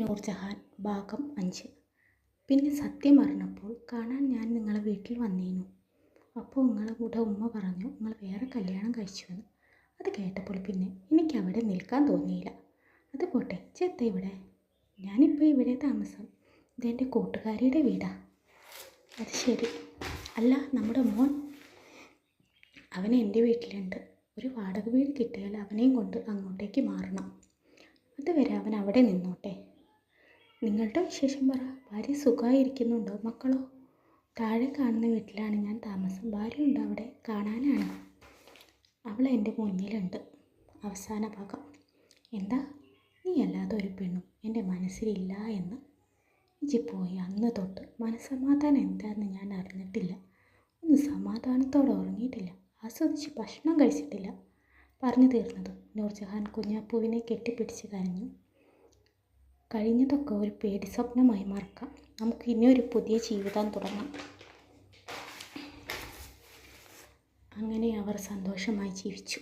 നൂർജഹാൻ ഭാഗം 5. പിന്നെ സത്യം അറിഞ്ഞപ്പോൾ കാണാൻ ഞാൻ നിങ്ങളെ വീട്ടിൽ വന്നേനു. അപ്പോൾ നിങ്ങളുടെ ഉമ്മ പറഞ്ഞു നിങ്ങൾ വേറെ കല്യാണം കഴിച്ചുവെന്ന്. അത് കേട്ടപ്പോൾ പിന്നെ എനിക്കവിടെ നിൽക്കാൻ തോന്നിയില്ല. അത് പോട്ടെ, ചെത്ത ഇവിടെ. ഞാനിപ്പോൾ ഇവിടെ താമസം. ഇതെൻ്റെ കൂട്ടുകാരിയുടെ വീടാ. അത് ശരി. അല്ല, നമ്മുടെ മോൻ? അവൻ എൻ്റെ വീട്ടിലുണ്ട്. ഒരു വാടക വീട് കിട്ടിയാൽ അവനെയും കൊണ്ട് അങ്ങോട്ടേക്ക് മാറണം. അതുവരെ അവൻ അവിടെ നിന്നോട്ടെ. നിങ്ങളുടെ വിശേഷം പറ. ഭാര്യ സുഖമായിരിക്കുന്നുണ്ടോ? മക്കളോ? താഴെ കാണുന്ന വീട്ടിലാണ് ഞാൻ താമസം. ഭാര്യയുണ്ട് അവിടെ, കാണാനാണ്. അവൾ എൻ്റെ മുന്നിലുണ്ട്. അവസാന ഭാഗം. എന്താ? നീ അല്ലാതെ ഒരു പെണ്ണും എൻ്റെ മനസ്സിലില്ല എന്ന്. ഇജ്ജ് പോയി അന്ന് തൊട്ട് മനസ്സമാധാനം എന്താണെന്ന് ഞാൻ അറിഞ്ഞിട്ടില്ല. ഒന്ന് സമാധാനത്തോടെ ഉറങ്ങിയിട്ടില്ല. ആസ്വദിച്ച് ഭക്ഷണം കഴിച്ചിട്ടില്ല. പറഞ്ഞു തീർന്നത് നൂർജഹാൻ കുഞ്ഞാപ്പൂവിനെ കെട്ടിപ്പിടിച്ച് കരഞ്ഞു. കഴിഞ്ഞതൊക്കെ ഒരു പേടി സ്വപ്നമായി മറക്കാം. നമുക്ക് ഇനിയൊരു പുതിയ ജീവിതം തുടങ്ങാം. അങ്ങനെ അവർ സന്തോഷമായി ജീവിച്ചു.